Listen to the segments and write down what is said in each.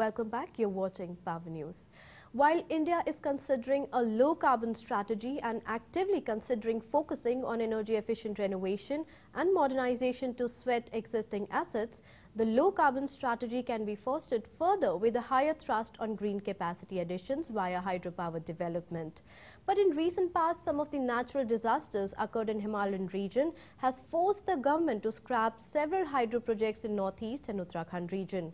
Welcome back. You're watching Power News. While India is considering a low-carbon strategy and actively considering focusing on energy-efficient renovation and modernization to sweat existing assets, the low-carbon strategy can be fostered further with a higher thrust on green capacity additions via hydropower development. But in recent past, some of the natural disasters occurred in Himalayan region has forced the government to scrap several hydro projects in Northeast and Uttarakhand region.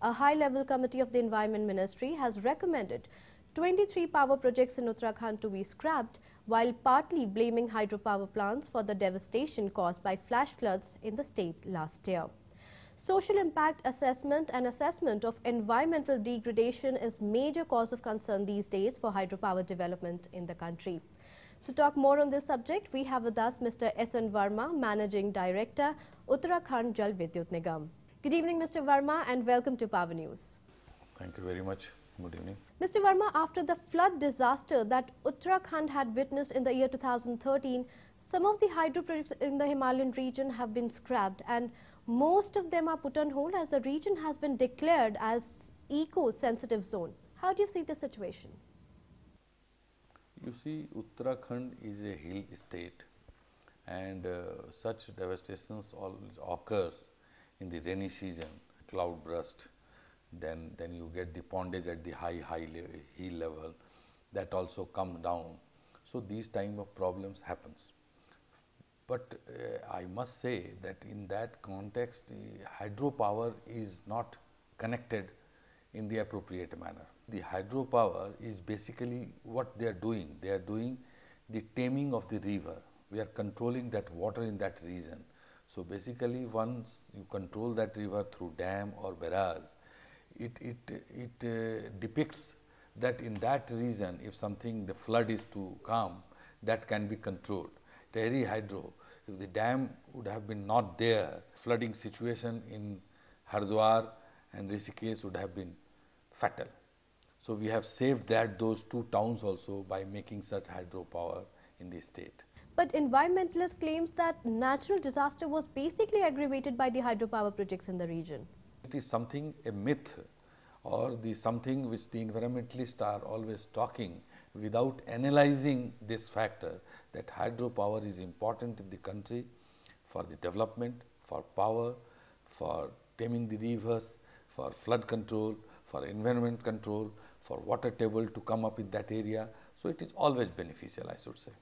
A high-level committee of the Environment Ministry has recommended 23 power projects in Uttarakhand to be scrapped, while partly blaming hydropower plants for the devastation caused by flash floods in the state last year. Social impact assessment and assessment of environmental degradation is major cause of concern these days for hydropower development in the country. To talk more on this subject, we have with us Mr. S.N. Verma, Managing Director, Uttarakhand Jal Vidyut Nigam. Good evening, Mr. Verma, and welcome to Power News. Thank you very much. Good evening. Mr. Verma, after the flood disaster that Uttarakhand had witnessed in the year 2013, some of the hydro projects in the Himalayan region have been scrapped, and most of them are put on hold as the region has been declared as eco-sensitive zone. How do you see the situation? You see, Uttarakhand is a hill state, and such devastations always occurs in the rainy season, cloud burst, then you get the pondage at the hill level, that also comes down. So these type of problems happens. But I must say that in that context, hydropower is not connected in the appropriate manner. The hydropower is basically what they are doing. They are doing the taming of the river. We are controlling that water in that region. So basically, once you control that river through dam or barrage, it depicts that in that region, if something, the flood is to come, that can be controlled. Tehri hydro, if the dam would have been not there, flooding situation in Hardwar and Rishikesh would have been fatal. So we have saved those two towns also by making such hydropower in the state. But environmentalists claims that natural disaster was basically aggravated by the hydropower projects in the region. It is something, a myth, or something which the environmentalists are always talking without analyzing this factor, that hydropower is important in the country for the development, for power, for taming the rivers, for flood control, for environment control, for water table to come up in that area. So it is always beneficial, I should say.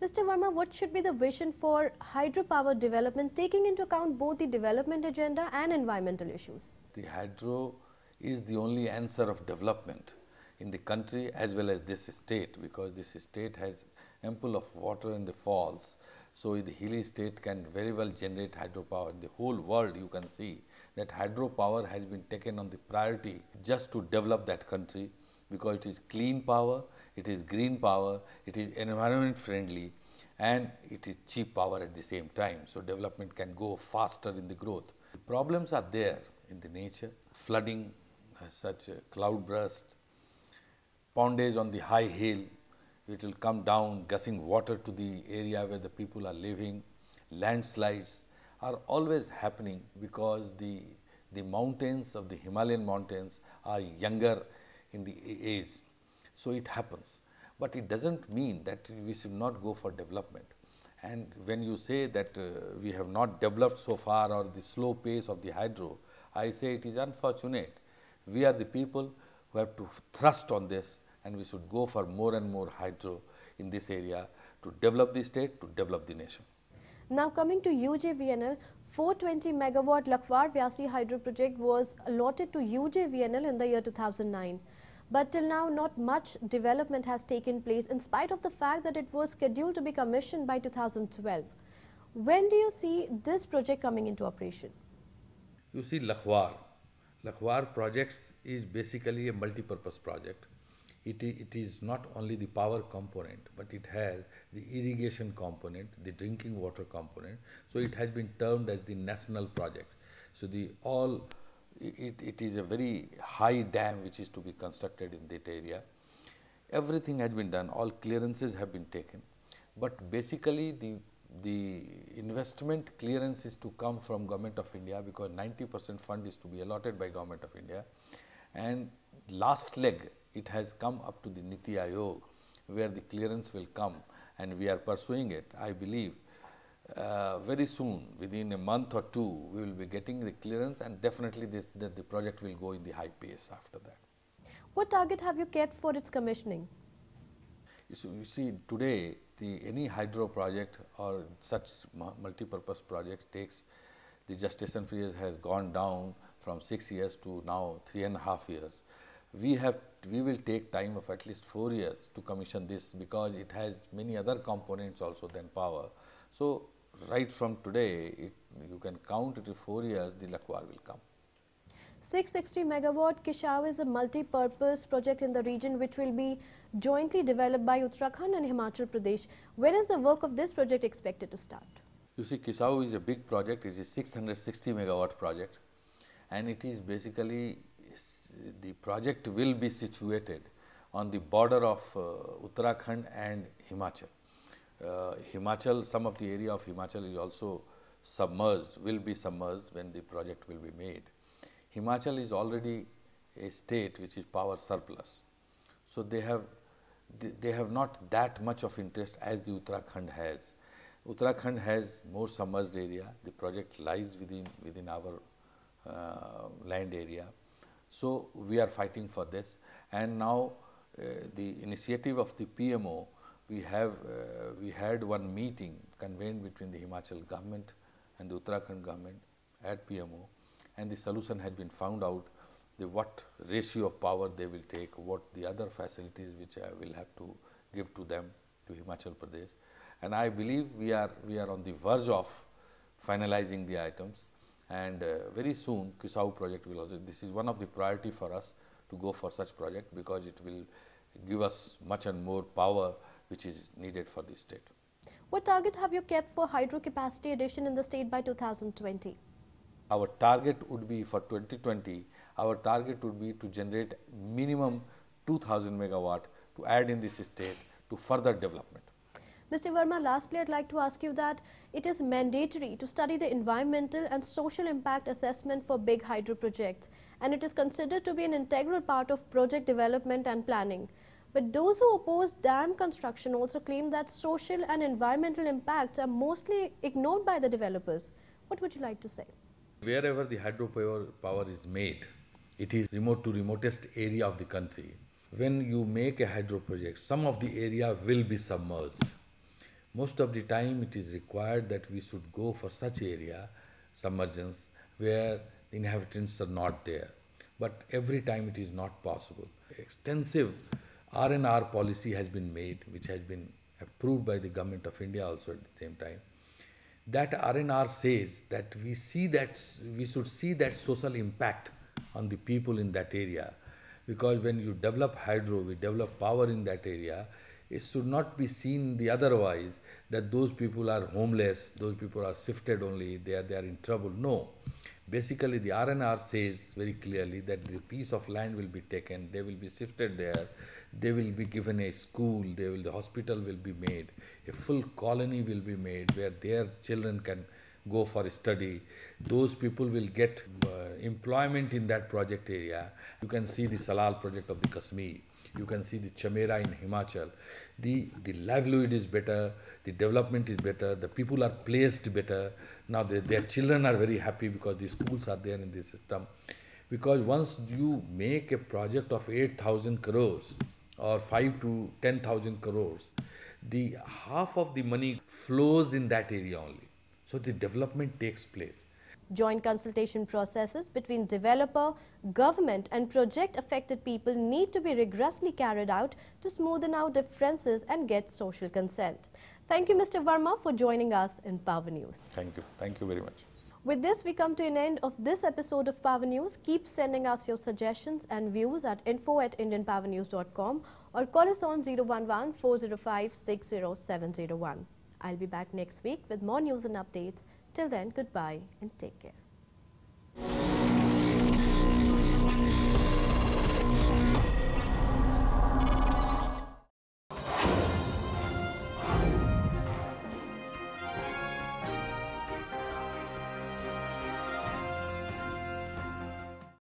Mr. Verma, what should be the vision for hydropower development, taking into account both the development agenda and environmental issues? The hydro is the only answer of development in the country as well as this state, because this state has ample of water in the falls. So the hilly state can very well generate hydropower. In the whole world, you can see that hydropower has been taken on the priority just to develop that country, because it is clean power, it is green power, it is environment friendly, and it is cheap power at the same time. So development can go faster in the growth. The problems are there in the nature, flooding, such cloud burst, pondage on the high hill, it will come down, gushing water to the area where the people are living. Landslides are always happening because the mountains of the Himalayan mountains are younger in the age. So it happens. But it doesn't mean that we should not go for development. And when you say that we have not developed so far, or the slow pace of the hydro, I say it is unfortunate. We are the people who have to thrust on this, and we should go for more and more hydro in this area to develop the state, to develop the nation. Now coming to UJVNL, 420 megawatt Lakhwar Vyasi hydro project was allotted to UJVNL in the year 2009. But till now, not much development has taken place in spite of the fact that it was scheduled to be commissioned by 2012. When do you see this project coming into operation? You see, Lakhwar projects is basically a multi-purpose project. It is not only the power component, but it has the irrigation component, the drinking water component. So it has been termed as the national project. So it is a very high dam which is to be constructed in that area. Everything has been done, all clearances have been taken. But basically the investment clearance is to come from Government of India, because 90% fund is to be allotted by Government of India. And last leg, it has come up to the Niti Aayog, where the clearance will come, and we are pursuing it. I believe very soon, within a month or two, we will be getting the clearance, and definitely the project will go in the high pace after that. What target have you kept for its commissioning? You see, today, any hydro project or such multi-purpose project takes, the gestation period has gone down from 6 years to now 3.5 years. We will take time of at least 4 years to commission this, because it has many other components also than power. So, right from today, you can count it to 4 years, the Lakwar will come. 660 megawatt Kishaw is a multi-purpose project in the region which will be jointly developed by Uttarakhand and Himachal Pradesh. When is the work of this project expected to start? You see, Kishaw is a big project. It is a 660 megawatt project, and it is basically, the project will be situated on the border of Uttarakhand and Himachal. Himachal, some of the area of Himachal is also submerged, will be submerged when the project will be made. Himachal is already a state which is power surplus. So, they have not that much of interest as the Uttarakhand has. Uttarakhand has more submerged area. The project lies within our land area. So, we are fighting for this, and now the initiative of the PMO, we had one meeting convened between the Himachal government and the Uttarakhand government at PMO, and the solution had been found out, what ratio of power they will take, what the other facilities which I will have to give to them, to Himachal Pradesh. And I believe we are on the verge of finalizing the items, and very soon Kishaw project will also, this is one of the priority for us to go for such project, because it will give us much and more power which is needed for the state. What target have you kept for hydro capacity addition in the state by 2020? Our target would be for 2020, our target would be to generate minimum 2000 megawatt to add in this state to further development. Mr. Verma, lastly, I'd like to ask you that it is mandatory to study the environmental and social impact assessment for big hydro projects, and it is considered to be an integral part of project development and planning. But those who oppose dam construction also claim that social and environmental impacts are mostly ignored by the developers. What would you like to say? Wherever the hydropower is made, it is remote to remotest area of the country. When you make a hydro project, some of the area will be submerged. Most of the time it is required that we should go for such area, submergence, where the inhabitants are not there. But every time it is not possible. Extensive R&R policy has been made, which has been approved by the Government of India also at the same time. That R&R says that we should see that social impact on the people in that area, because when you develop hydro, we develop power in that area, it should not be seen the otherwise that those people are homeless, those people are shifted only, they are in trouble. No. Basically, the R&R says very clearly that the piece of land will be taken, they will be shifted there, they will be given a school, the hospital will be made, a full colony will be made where their children can go for study. Those people will get employment in that project area. You can see the Salal project of the Kashmir. You can see the Chamera in Himachal. The livelihood is better, the development is better, the people are placed better. Now their children are very happy because the schools are there in the system. Because once you make a project of 8,000 crores or 5 to 10,000 crores, the half of the money flows in that area only. So the development takes place. Joint consultation processes between developer, government and project affected people need to be rigorously carried out to smoothen out differences and get social consent. Thank you, Mr. Verma, for joining us in Power News. Thank you. Thank you very much. With this, we come to an end of this episode of Power News. Keep sending us your suggestions and views at info@indianpowernews.com or call us on 011-405-60701. I'll be back next week with more news and updates. Till then, goodbye and take care.